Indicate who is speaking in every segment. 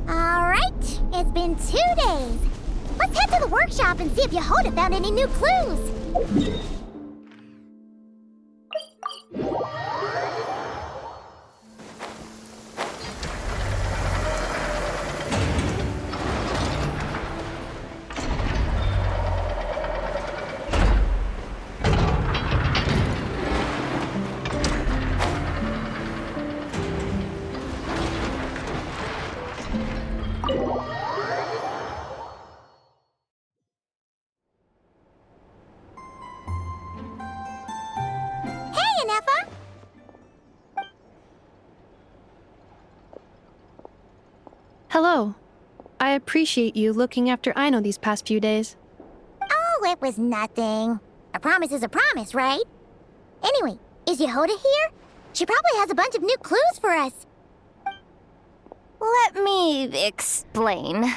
Speaker 1: Alright, it's been 2 days. Let's head to the workshop and see if Yehoda found any new clues.
Speaker 2: Hello. I appreciate you looking after Aino these past few days.
Speaker 1: Oh, it was nothing. A promise is a promise, right? Anyway, is Yehoda here? She probably has a bunch of new clues for us.
Speaker 3: Let me explain.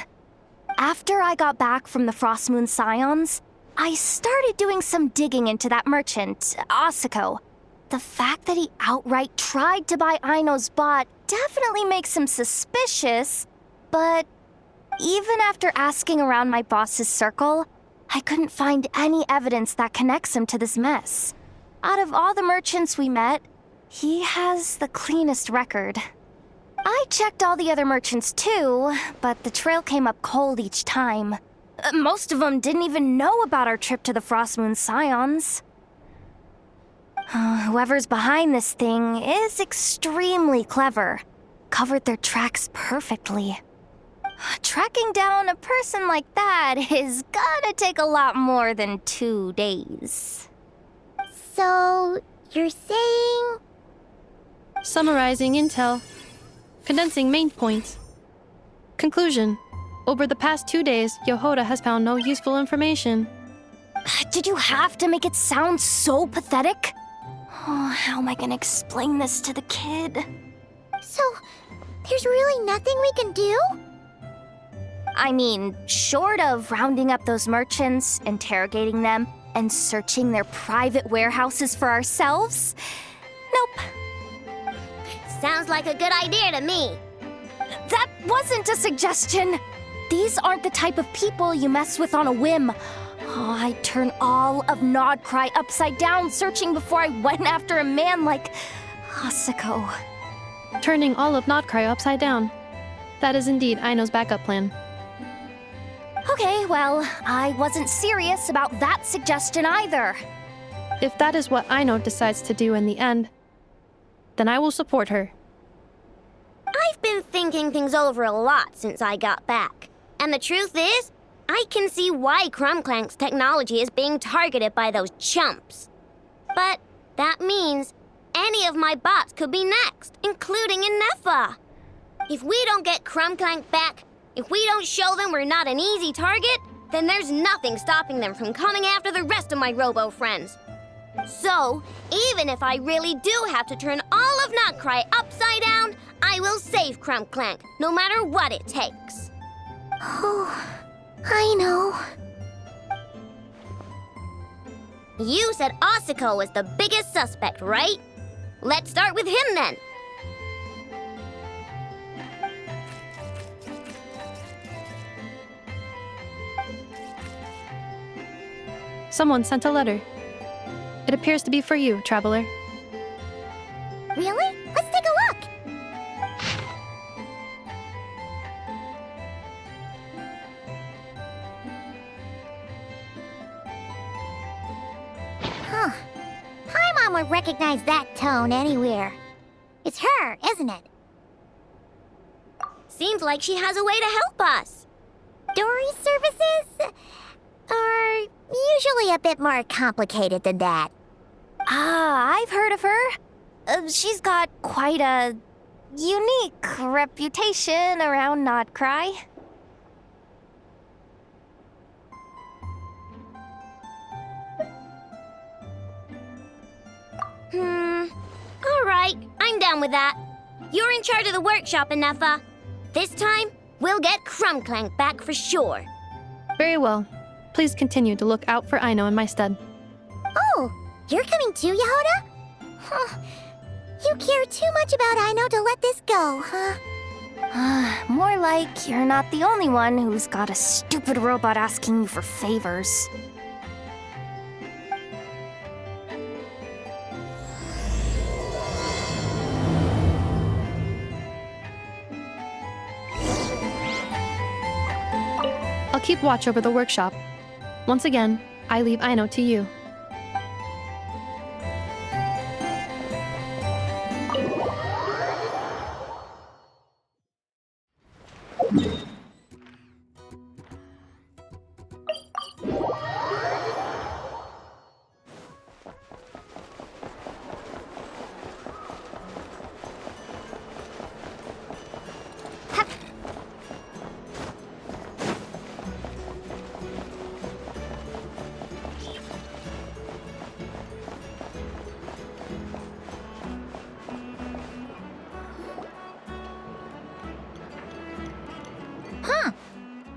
Speaker 3: After I got back from the Frost Moon Scions, I started doing some digging into that merchant, Asako. The fact that he outright tried to buy Aino's bot definitely makes him suspicious, but even after asking around my boss's circle, I couldn't find any evidence that connects him to this mess. Out of all the merchants we met, he has the cleanest record. I checked all the other merchants too, but the trail came up cold each time. Most of them didn't even know about our trip to the Frost Moon Scions. Whoever's behind this thing is extremely clever. Covered their tracks perfectly. Tracking down a person like that is gonna take a lot more than 2 days.
Speaker 1: So, you're saying...
Speaker 2: Summarizing intel. Condensing main points. Conclusion. Over the past 2 days, Yehoda has found no useful information.
Speaker 3: Did you have to make it sound so pathetic? Oh, how am I gonna explain this to the kid?
Speaker 1: So, there's really nothing we can do?
Speaker 3: I mean, short of rounding up those merchants, interrogating them, and searching their private warehouses for ourselves? Nope.
Speaker 1: Sounds like a good idea to me.
Speaker 3: That wasn't a suggestion. These aren't the type of people you mess with on a whim. Oh, I'd turn all of Nodcry upside down searching before I went after a man like Asako.
Speaker 2: Turning all of Nodcry upside down. That is indeed Aino's backup plan.
Speaker 3: Okay, well, I wasn't serious about that suggestion either.
Speaker 2: If that is what Aino decides to do in the end, then I will support her.
Speaker 1: I've been thinking things over a lot since I got back. And the truth is, I can see why Crumclank's technology is being targeted by those chumps. But that means any of my bots could be next, including Inefa. If we don't get Crumclank back, if we don't show them we're not an easy target, then there's nothing stopping them from coming after the rest of my robo friends. So, even if I really do have to turn all of Notcry upside down, I will save Crumclank, no matter what it takes. Oh, I know. You said Asako was the biggest suspect, right? Let's start with him then.
Speaker 2: Someone sent a letter. It appears to be for you, traveler.
Speaker 1: Really? Let's take a look. Huh. Paimon would recognize that tone anywhere. It's her, isn't it? Seems like she has a way to help us. Dory's services are usually a bit more complicated than that.
Speaker 3: I've heard of her. She's got quite a unique reputation around Notcry.
Speaker 1: All right, I'm down with that. You're in charge of the workshop, Inefa. This time, we'll get Crumclank back for sure.
Speaker 2: Very well. Please continue to look out for Aino in my stead.
Speaker 1: Oh, you're coming too, Yehoda? Huh. You care too much about Aino to let this go, huh?
Speaker 3: More like you're not the only one who's got a stupid robot asking you for favors.
Speaker 2: I'll keep watch over the workshop. Once again, I leave Aino to you.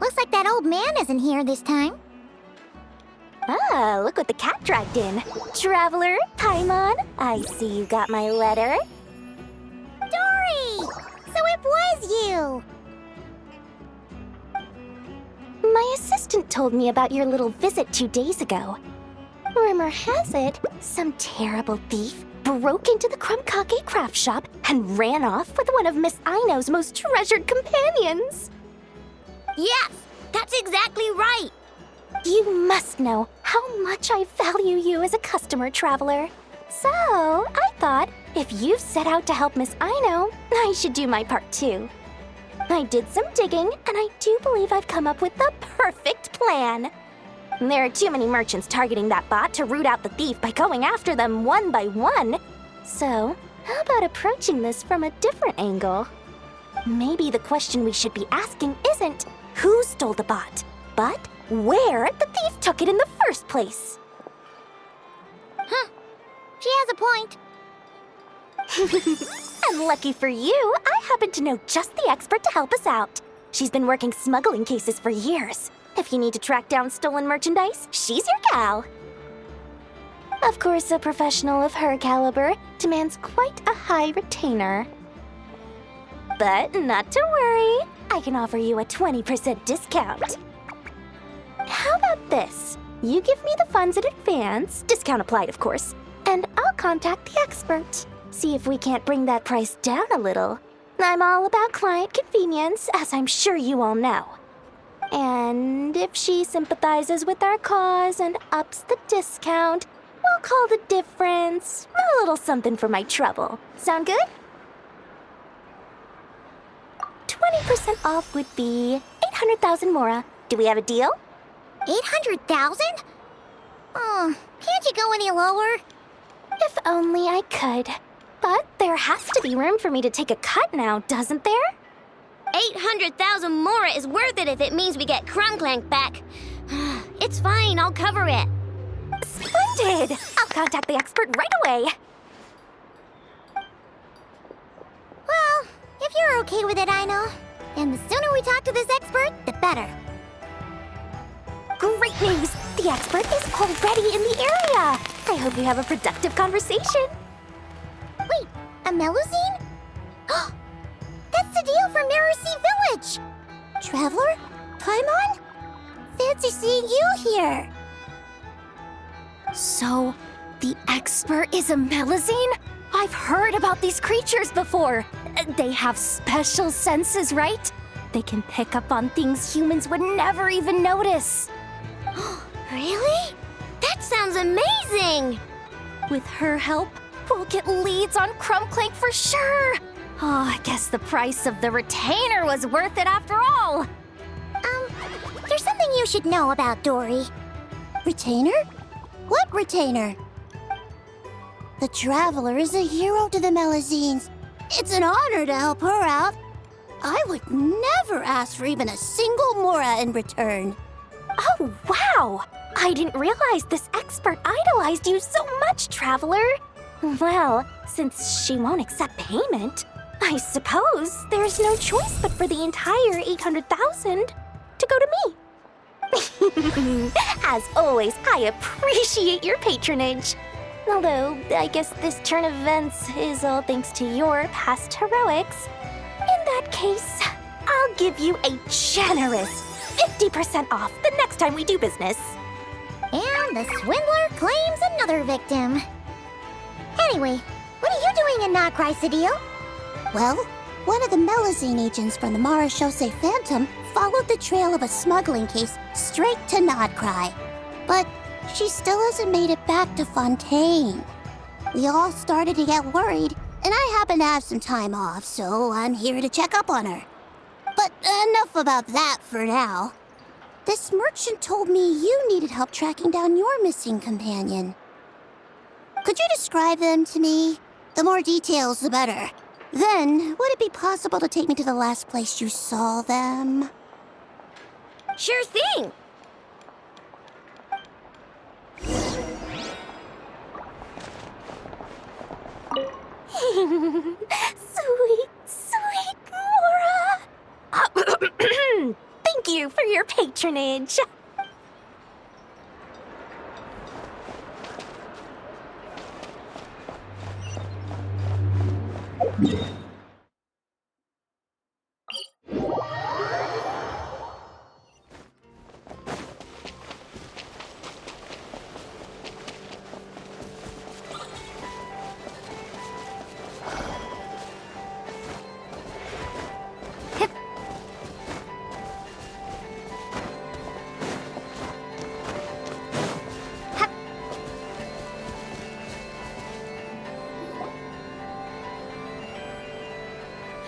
Speaker 1: Looks like that old man isn't here this time.
Speaker 3: Ah, look what the cat dragged in. Traveler, Paimon, I see you got my letter.
Speaker 1: Dory! So it was you!
Speaker 3: My assistant told me about your little visit 2 days ago. Rumor has it, some terrible thief broke into the Krumkake craft shop and ran off with one of Miss Aino's most treasured companions.
Speaker 1: Yes, that's exactly right.
Speaker 3: You must know how much I value you as a customer, Traveler. So, I thought if you've set out to help Miss Aino, I should do my part too. I did some digging, and I do believe I've come up with the perfect plan. There are too many merchants targeting that bot to root out the thief by going after them one by one. So, how about approaching this from a different angle? Maybe the question we should be asking isn't who stole the bot, but where the thief took it in the first place.
Speaker 1: Huh. She has a point.
Speaker 3: And lucky for you, I happen to know just the expert to help us out. She's been working smuggling cases for years. If you need to track down stolen merchandise, she's your gal. Of course, a professional of her caliber demands quite a high retainer. But not to worry, I can offer you a 20% discount. How about this? You give me the funds in advance, discount applied of course, and I'll contact the expert. See if we can't bring that price down a little. I'm all about client convenience, as I'm sure you all know. And if she sympathizes with our cause and ups the discount, we'll call the difference a little something for my trouble. Sound good? 20% off would be 800,000 mora. Do we have a deal?
Speaker 1: 800,000? Oh, can't you go any lower?
Speaker 3: If only I could. But there has to be room for me to take a cut now, doesn't there?
Speaker 1: 800,000 more is worth it if it means we get Krumklank back. It's fine, I'll cover it.
Speaker 3: Splendid! I'll contact the expert right away.
Speaker 1: Well, if you're okay with it, I know. And the sooner we talk to this expert, the better.
Speaker 3: Great news! The expert is already in the area! I hope you have a productive conversation.
Speaker 1: Wait, a Melusine? That's the deal from Narasi Village! Traveler? Paimon? Fancy seeing you here!
Speaker 3: So, the expert is a Melusine? I've heard about these creatures before. They have special senses, right? They can pick up on things humans would never even notice.
Speaker 1: Really? That sounds amazing!
Speaker 3: With her help, we'll get leads on Krumklank for sure. Oh, I guess the price of the retainer was worth it after all.
Speaker 1: There's something you should know about Dory. Retainer? What retainer? The Traveler is a hero to the Melusines. It's an honor to help her out. I would never ask for even a single mora in return.
Speaker 3: Oh, wow! I didn't realize this expert idolized you so much, Traveler. Well, since she won't accept payment, I suppose there's no choice but for the entire 800,000 to go to me. As always, I appreciate your patronage. Although, I guess this turn of events is all thanks to your past heroics. In that
Speaker 4: case, I'll give you a generous 50% off the next time we do business.
Speaker 1: And the swindler claims another victim. Anyway, what are you doing in Notcry, Cedille?
Speaker 5: Well, one of the Melazine agents from the Marechaussee Phantom followed the trail of a smuggling case straight to Notcry. But she still hasn't made it back to Fontaine. We all started to get worried, and I happen to have some time off, so I'm here to check up on her. But enough about that for now. This merchant told me you needed help tracking down your missing companion. Could you describe them to me? The more details, the better. Then, would it be possible to take me to the last place you saw them?
Speaker 1: Sure thing.
Speaker 4: Sweet, sweet Mora! Thank you for your patronage.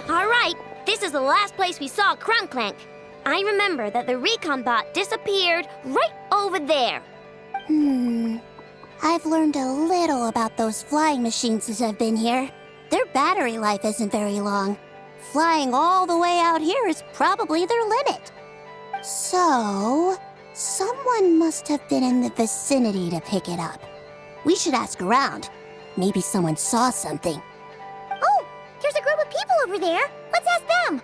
Speaker 1: All right, this is the last place we saw Crunklank. I remember that the recon bot disappeared right over there.
Speaker 5: I've learned a little about those flying machines since I've been here. Their battery life isn't very long. Flying all the way out here is probably their limit. So, someone must have been in the vicinity to pick it up. We should ask around. Maybe someone saw something.
Speaker 1: Oh, there's a group of people over there. Let's ask them.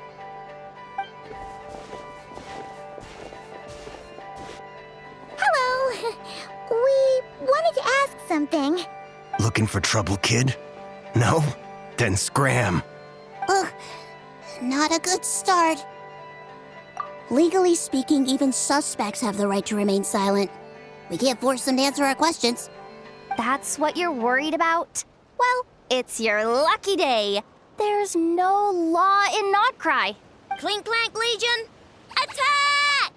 Speaker 1: Hello. We wanted to ask something.
Speaker 6: Looking for trouble, kid? No? Then scram.
Speaker 5: Ugh, not a good start. Legally speaking, even suspects have the right to remain silent. We can't force them to answer our questions.
Speaker 3: That's what you're worried about? Well, it's your lucky day. There's no law in Notcry.
Speaker 1: Clink Clank Legion, attack!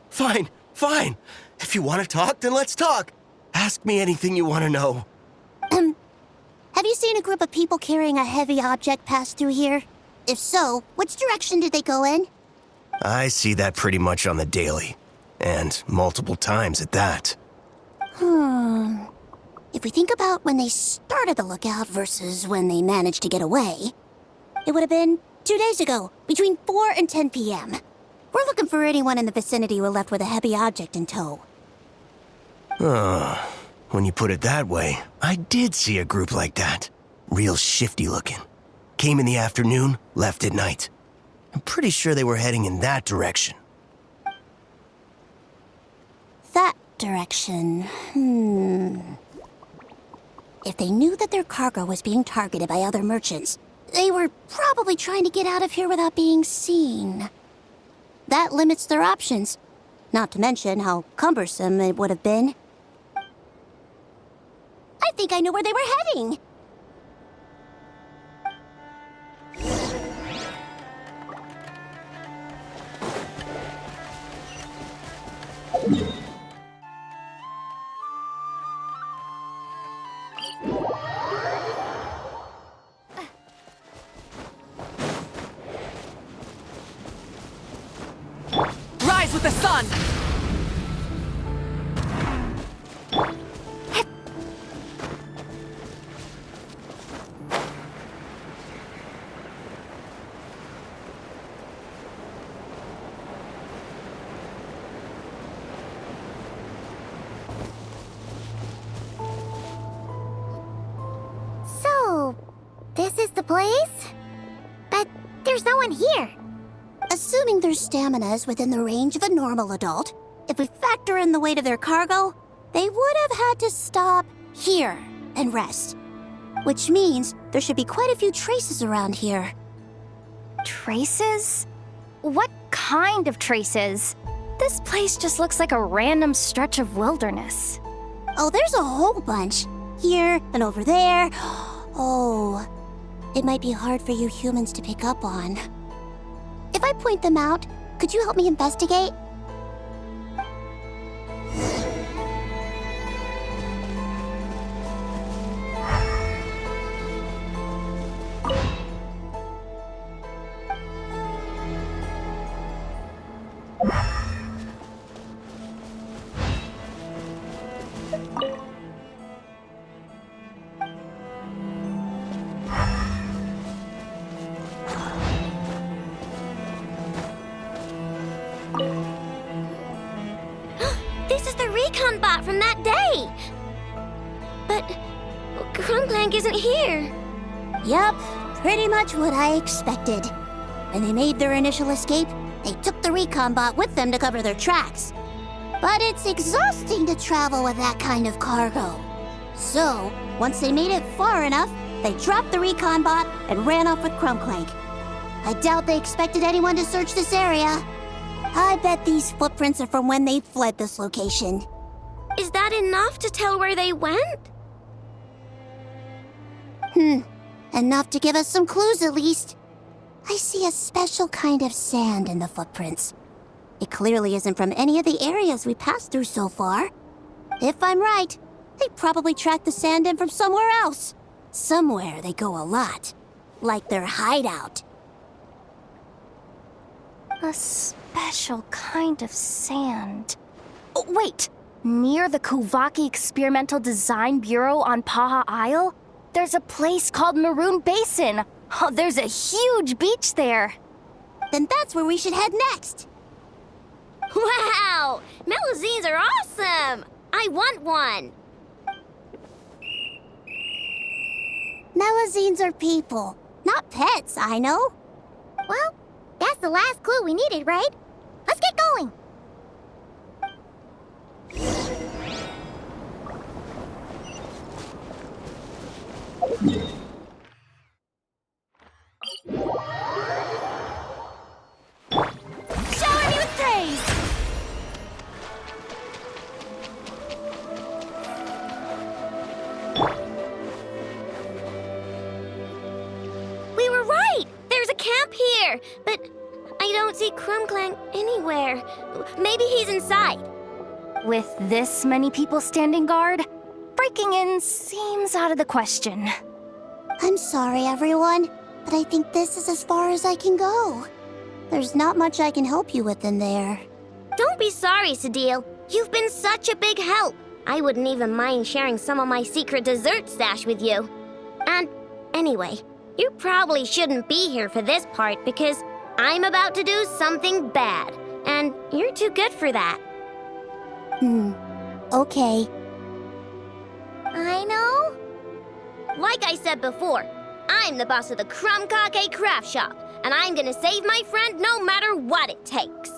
Speaker 6: Fine, fine. If you want to talk, then let's talk. Ask me anything you want to know.
Speaker 5: Have you seen a group of people carrying a heavy object pass through here? If so, which direction did they go in?
Speaker 6: I see that pretty much on the daily. And multiple times at that.
Speaker 5: If we think about when they started the lookout versus when they managed to get away, it would have been 2 days ago, between 4 and 10 p.m. We're looking for anyone in the vicinity who left with a heavy object in tow.
Speaker 6: When you put it that way, I did see a group like that. Real shifty looking. Came in the afternoon, left at night. I'm pretty sure they were heading in that direction.
Speaker 5: That direction, If they knew that their cargo was being targeted by other merchants, they were probably trying to get out of here without being seen. That limits their options, not to mention how cumbersome it would have been. I think I know where they were heading.
Speaker 7: Rise with the sun!
Speaker 1: So, this is the place? But there's no one here.
Speaker 5: Assuming their stamina is within the range of a normal adult, if we factor in the weight of their cargo, they would have had to stop here and rest. Which means there should be quite a few traces around here.
Speaker 3: Traces? What kind of traces? This place just looks like a random stretch of wilderness.
Speaker 5: Oh, there's a whole bunch. Here and over there. Oh, it might be hard for you humans to pick up on. If I point them out, could you help me investigate?
Speaker 1: This is the recon bot from that day! But Krumklank isn't here.
Speaker 5: Yup, pretty much what I expected. When they made their initial escape, they took the recon bot with them to cover their tracks. But it's exhausting to travel with that kind of cargo. So, once they made it far enough, they dropped the recon bot and ran off with Krumklank. I doubt they expected anyone to search this area. I bet these footprints are from when they fled this location.
Speaker 1: Is that enough to tell where they went?
Speaker 5: Enough to give us some clues at least. I see a special kind of sand in the footprints. It clearly isn't from any of the areas we passed through so far. If I'm right, they probably tracked the sand in from somewhere else. Somewhere they go a lot. Like their hideout.
Speaker 3: A special kind of sand. Oh, wait! Near the Kuvaki Experimental Design Bureau on Paha Isle, there's a place called Maroon Basin. Oh, there's a huge beach there.
Speaker 5: Then that's where we should head next.
Speaker 1: Wow! Melazines are awesome! I want one!
Speaker 5: Melazines are people, not pets, I know.
Speaker 4: Well, that's the last clue we needed, right? Let's get going.
Speaker 1: Shower me with praise! We were right! There's a camp here! But I don't see Krumklank anywhere. Maybe he's inside.
Speaker 3: With this many people standing guard, breaking in seems out of the question.
Speaker 5: I'm sorry, everyone, but I think this is as far as I can go. There's not much I can help you with in there.
Speaker 1: Don't be sorry, Sadil. You've been such a big help. I wouldn't even mind sharing some of my secret dessert stash with you. And anyway, you probably shouldn't be here for this part because I'm about to do something bad, and you're too good for that.
Speaker 5: Okay.
Speaker 1: I know. Like I said before, I'm the boss of the Krumkake Craft Shop, and I'm gonna save my friend no matter what it takes.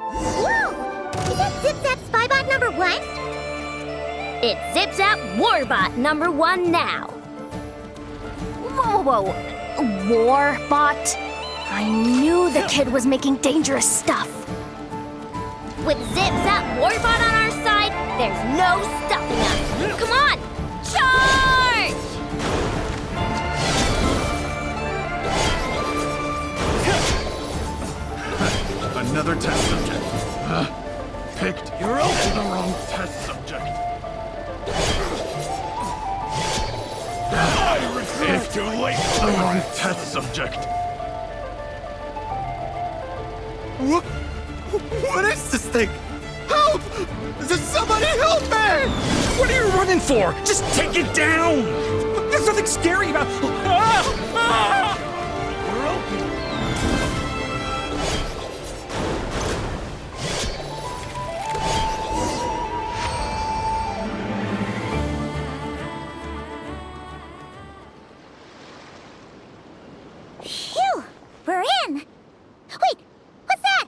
Speaker 4: Whoa! Is that Zip-Zap Spybot number 1?
Speaker 1: It's Zip-Zap Warbot number 1 now.
Speaker 3: Whoa, whoa, whoa. Warbot? I knew the kid was making dangerous stuff.
Speaker 1: With Zip-Zap Warbot on our side, there's no stopping us. Come on, charge!
Speaker 8: Another test subject. Picked the wrong test subject. It's too late. The wrong test subject.
Speaker 9: What is this thing? Help! Does somebody help me?
Speaker 8: What are you running for? Just take it down!
Speaker 9: There's nothing scary about.
Speaker 8: You're open.
Speaker 4: Phew! We're in! Wait! What's that?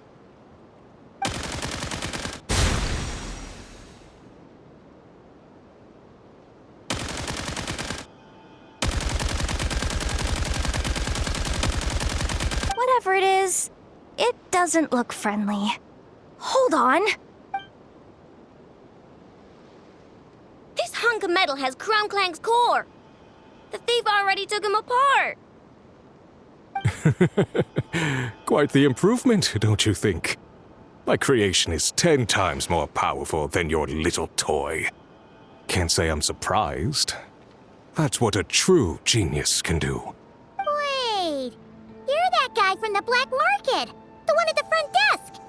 Speaker 3: doesn't look friendly. Hold on.
Speaker 1: This hunk of metal has Crumclank's core. The thief already took him apart.
Speaker 10: Quite the improvement, don't you think? My creation is 10 times more powerful than your little toy. Can't say I'm surprised. That's what a true genius can do.
Speaker 5: Wait, you're that guy from the black market, the one at the front desk.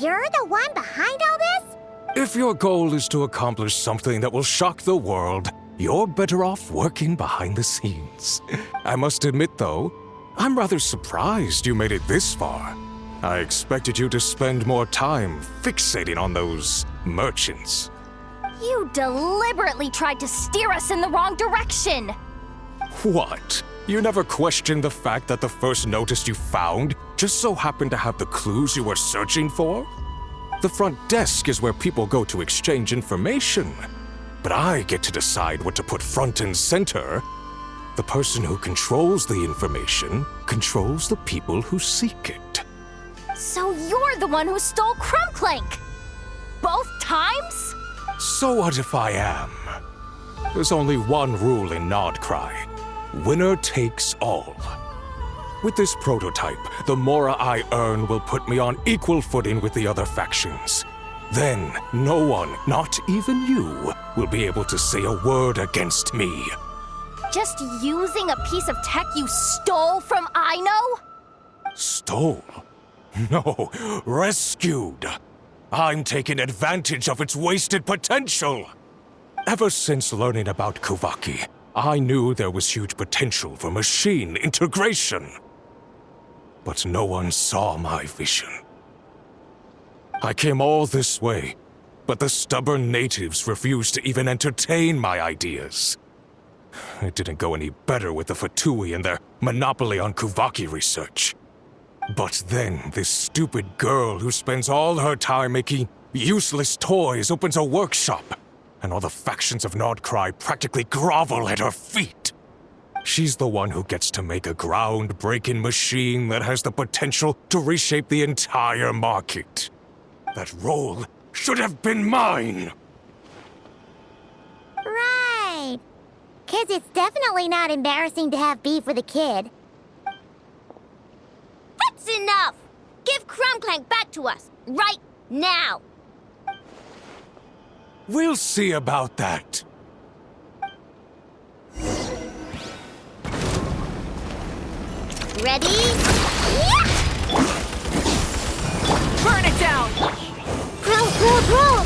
Speaker 5: You're the one behind all this?
Speaker 10: If your goal is to accomplish something that will shock the world, you're better off working behind the scenes. I must admit, though, I'm rather surprised you made it this far. I expected you to spend more time fixating on those merchants.
Speaker 3: You deliberately tried to steer us in the wrong direction.
Speaker 10: What? You never questioned the fact that the first notice you found just so happened to have the clues you were searching for? The front desk is where people go to exchange information. But I get to decide what to put front and center. The person who controls the information controls the people who seek it.
Speaker 3: So you're the one who stole Crumclank? Both times?
Speaker 10: So what if I am? There's only one rule in Nodcry. Winner takes all. With this prototype, the Mora I earn will put me on equal footing with the other factions. Then, no one, not even you, will be able to say a word against me.
Speaker 3: Just using a piece of tech you stole from Aino?
Speaker 10: Stole? No, rescued. I'm taking advantage of its wasted potential. Ever since learning about Kuvaki, I knew there was huge potential for machine integration. But no one saw my vision. I came all this way, but the stubborn natives refused to even entertain my ideas. It didn't go any better with the Fatui and their monopoly on Kuvaki research. But then, this stupid girl who spends all her time making useless toys opens a workshop, and all the factions of Nodcry practically grovel at her feet. She's the one who gets to make a groundbreaking machine that has the potential to reshape the entire market. That role should have been mine!
Speaker 5: Right. 'Cause it's definitely not embarrassing to have beef with a kid.
Speaker 1: That's enough! Give Crumclank back to us, right now!
Speaker 10: We'll see about that.
Speaker 1: Ready?
Speaker 7: Burn it down!
Speaker 5: Roll.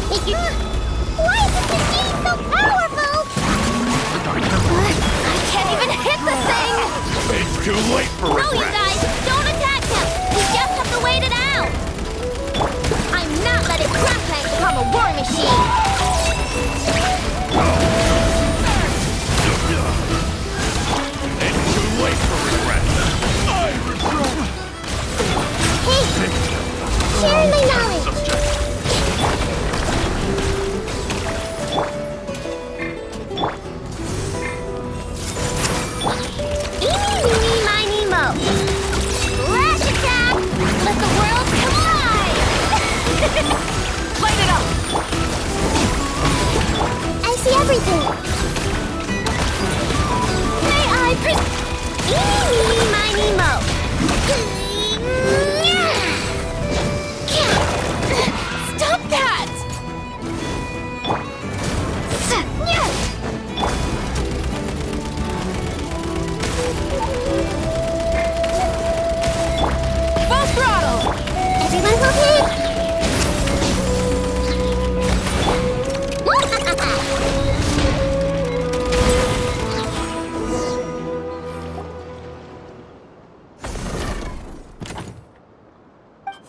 Speaker 5: Why is this machine so powerful?
Speaker 3: I can't even hit the thing!
Speaker 8: It's too late for
Speaker 1: No, you
Speaker 8: regret.
Speaker 1: guys, don't attack him! We just have to wait it out! I'm not letting Crumclank become a war machine!
Speaker 8: It's too late for regret. I regret.
Speaker 5: Sharing my knowledge.
Speaker 8: Subject.
Speaker 1: Eeny, miny, mo! Flash attack! Let the world collide!
Speaker 7: Light it up!
Speaker 5: I see everything.
Speaker 1: May I Eeny, miny, mo!
Speaker 3: Stop that!
Speaker 7: Full throttle!
Speaker 5: Everyone's okay?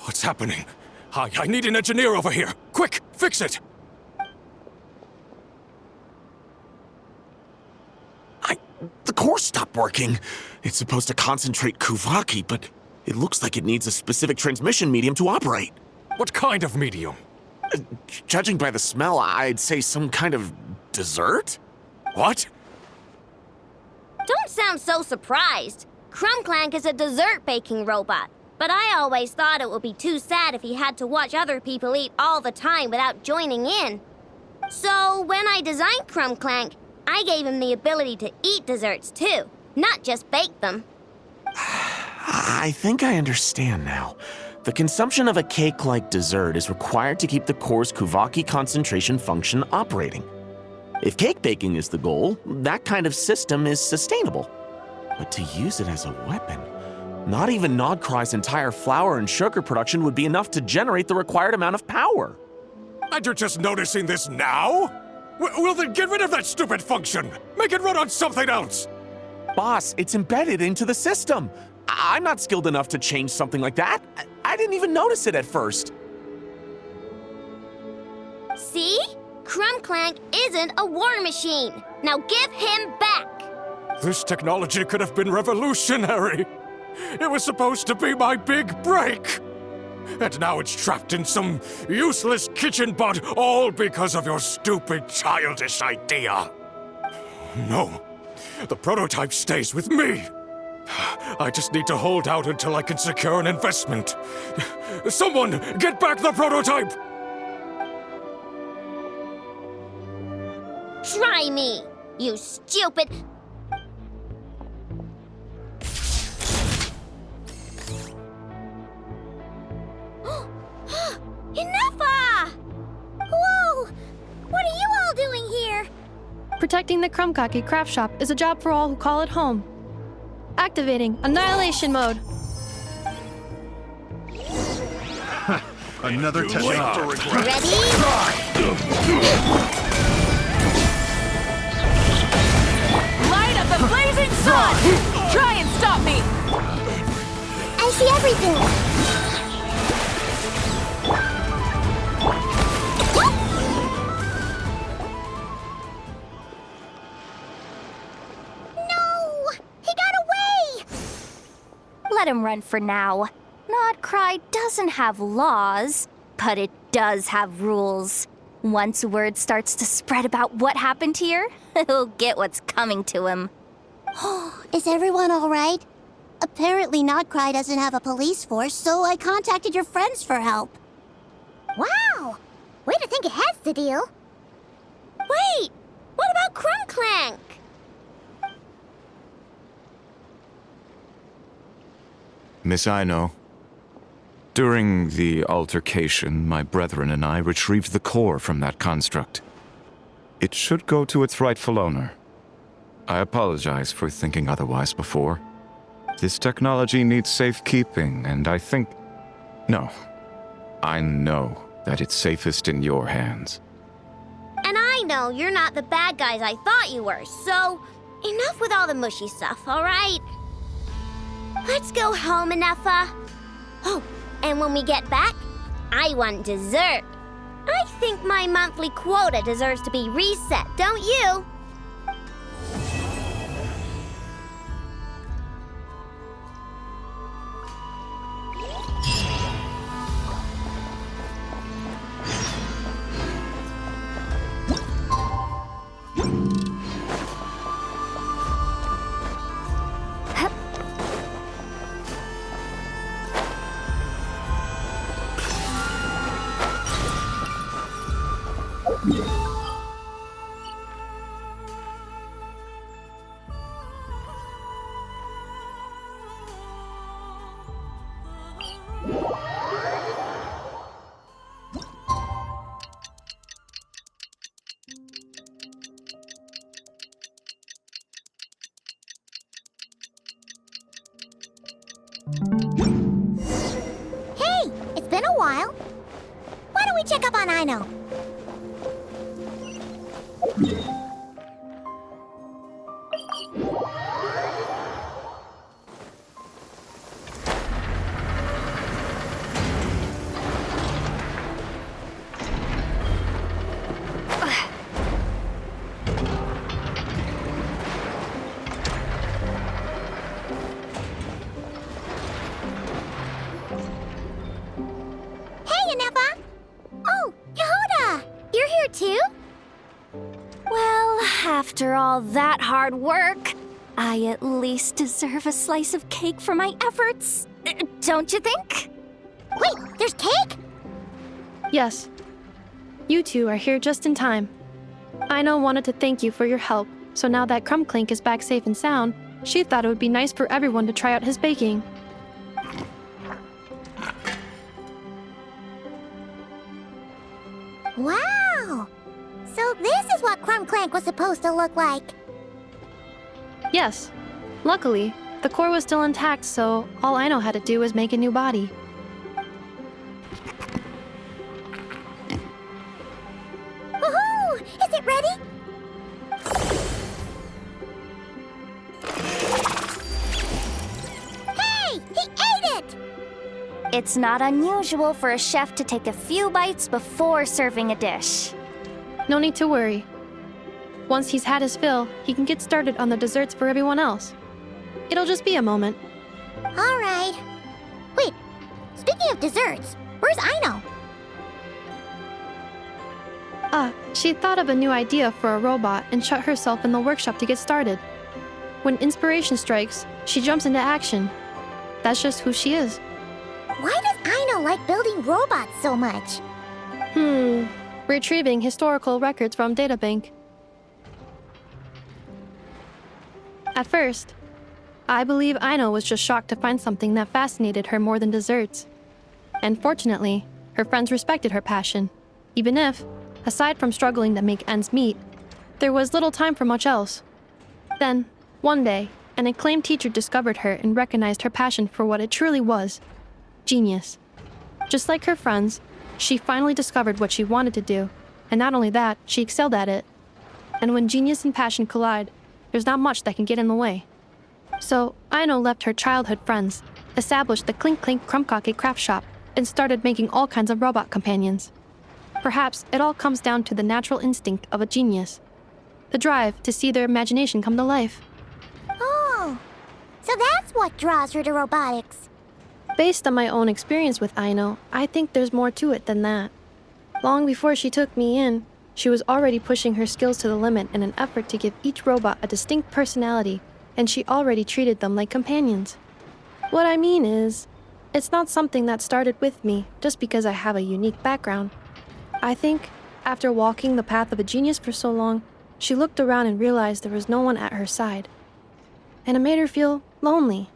Speaker 10: What's happening? I need an engineer over here. Quick, fix it!
Speaker 9: The core stopped working. It's supposed to concentrate Kuvaki, but it looks like it needs a specific transmission medium to operate.
Speaker 10: What kind of medium?
Speaker 9: Judging by the smell, I'd say some kind of dessert?
Speaker 10: What?
Speaker 1: Don't sound so surprised. Crumclank is a dessert baking robot. But I always thought it would be too sad if he had to watch other people eat all the time without joining in. So when I designed Crumbclank, I gave him the ability to eat desserts too, not just bake them.
Speaker 9: I think I understand now. The consumption of a cake-like dessert is required to keep the core's Kuvaki concentration function operating. If cake baking is the goal, that kind of system is sustainable. But to use it as a weapon, not even Nodcry's entire flour and sugar production would be enough to generate the required amount of power.
Speaker 10: And you're just noticing this now? Well then get rid of that stupid function! Make it run on something else!
Speaker 9: Boss, it's embedded into the system. I'm not skilled enough to change something like that. I didn't even notice it at first.
Speaker 1: See? Crumbclank isn't a war machine. Now give him back!
Speaker 10: This technology could have been revolutionary. It was supposed to be my big break. And now it's trapped in some useless kitchen bud, all because of your stupid, childish idea. No, the prototype stays with me. I just need to hold out until I can secure an investment. Someone, get back the prototype!
Speaker 1: Try me, you stupid... Enough! Whoa! What are you all doing here?
Speaker 2: Protecting the Krumkake craft shop is a job for all who call it home. Activating Annihilation Mode.
Speaker 8: Another test.
Speaker 1: Ready?
Speaker 7: Light up the blazing sun! Try and stop me!
Speaker 5: I see everything!
Speaker 1: No! He got away!
Speaker 3: Let him run for now. Nodcry doesn't have laws, but it does have rules. Once word starts to spread about what happened here, he'll get what's coming to him.
Speaker 5: Is everyone all right? Apparently Nodcry doesn't have a police force, so I contacted your friends for help.
Speaker 1: Wow! Way to think ahead, the deal. Wait! What about Crumbclank?
Speaker 11: Miss Aino, during the altercation, my brethren and I retrieved the core from that construct. It should go to its rightful owner. I apologize for thinking otherwise before. This technology needs safekeeping, and I think... No. I know that it's safest in your hands.
Speaker 1: And I know you're not the bad guys I thought you were, so enough with all the mushy stuff, all right? Let's go home, Enougha. Oh, and when we get back, I want dessert. I think my monthly quota deserves to be reset, don't you?
Speaker 5: Hey, it's been a while. Why don't we check up on Aino? Hey, Enougha! Oh, Yehuda! You're here too?
Speaker 3: Well, after all that hard work, I at least deserve a slice of cake for my efforts. don't you think?
Speaker 5: Wait, there's cake?
Speaker 2: Yes. You two are here just in time. Aino wanted to thank you for your help, so now that Crumbclink is back safe and sound, she thought it would be nice for everyone to try out his baking.
Speaker 5: Wow! So this is what Crumbclank was supposed to look like.
Speaker 2: Yes. Luckily, the core was still intact, so all Aino had to do was make a new body.
Speaker 5: Woohoo! Is it ready? Hey! He ate it!
Speaker 3: It's not unusual for a chef to take a few bites before serving a dish.
Speaker 2: No need to worry. Once he's had his fill, he can get started on the desserts for everyone else. It'll just be a moment.
Speaker 5: All right. Wait, speaking of desserts, where's Aino?
Speaker 2: She thought of a new idea for a robot and shut herself in the workshop to get started. When inspiration strikes, she jumps into action. That's just who she is.
Speaker 5: Why does Aino like building robots so much?
Speaker 2: Retrieving historical records from databank. At first, I believe Aino was just shocked to find something that fascinated her more than desserts. And fortunately, her friends respected her passion, even if, aside from struggling to make ends meet, there was little time for much else. Then, one day, an acclaimed teacher discovered her and recognized her passion for what it truly was: genius. Just like her friends, she finally discovered what she wanted to do, and not only that, she excelled at it. And when genius and passion collide, there's not much that can get in the way. So, Aino left her childhood friends, established the Clink Clink Crumbkake craft shop, and started making all kinds of robot companions. Perhaps it all comes down to the natural instinct of a genius. The drive to see their imagination come to life.
Speaker 5: Oh, so that's what draws her to robotics.
Speaker 2: Based on my own experience with Aino, I think there's more to it than that. Long before she took me in, she was already pushing her skills to the limit in an effort to give each robot a distinct personality, and she already treated them like companions. What I mean is, it's not something that started with me just because I have a unique background. I think, after walking the path of a genius for so long, she looked around and realized there was no one at her side. And it made her feel lonely.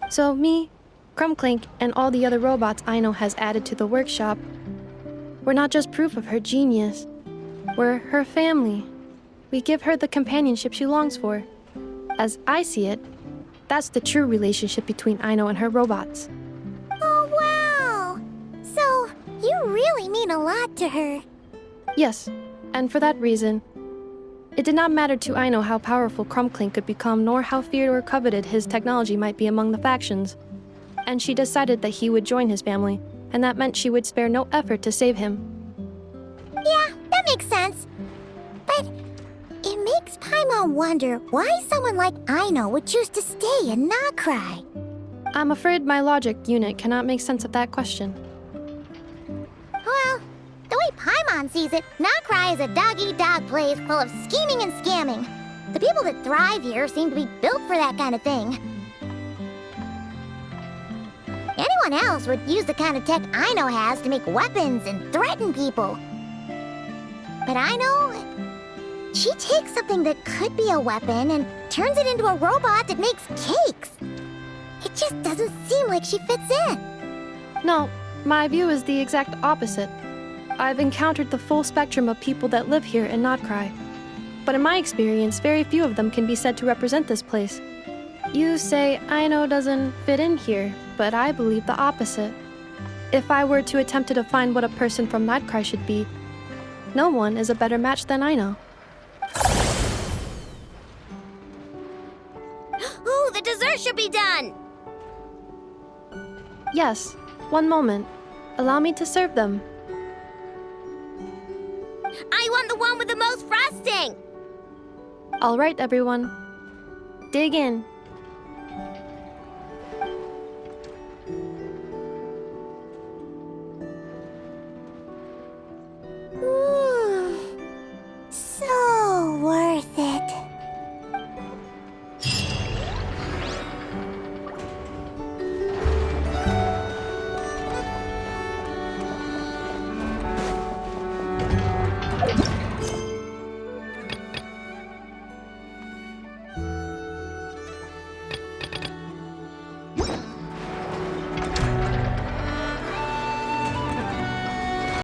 Speaker 2: So me, Crumbclink, and all the other robots Aino has added to the workshop, we're not just proof of her genius. We're her family. We give her the companionship she longs for. As I see it, that's the true relationship between Aino and her robots.
Speaker 5: Oh, wow! So, you really mean a lot to her.
Speaker 2: Yes, and for that reason, it did not matter to Aino how powerful Crumbclink could become, nor how feared or coveted his technology might be among the factions. And she decided that he would join his family, and that meant she would spare no effort to save him.
Speaker 5: Yeah, that makes sense. But it makes Paimon wonder why someone like Aino would choose to stay and not cry.
Speaker 2: I'm afraid my logic unit cannot make sense of that question.
Speaker 5: Well, the way Paimon sees it, Nacry is a dog-eat-dog place full of scheming and scamming. The people that thrive here seem to be built for that kind of thing. Anyone else would use the kind of tech Aino has to make weapons and threaten people. But Aino, she takes something that could be a weapon and turns it into a robot that makes cakes. It just doesn't seem like she fits in.
Speaker 2: No, my view is the exact opposite. I've encountered the full spectrum of people that live here in Notcry. But in my experience, very few of them can be said to represent this place. You say Aino doesn't fit in here, but I believe the opposite. If I were to attempt to define what a person from Notcry should be, no one is a better match than Aino.
Speaker 1: Ooh, the dessert should be done!
Speaker 2: Yes, one moment. Allow me to serve them.
Speaker 1: I want the one with the most frosting!
Speaker 2: All right, everyone. Dig in.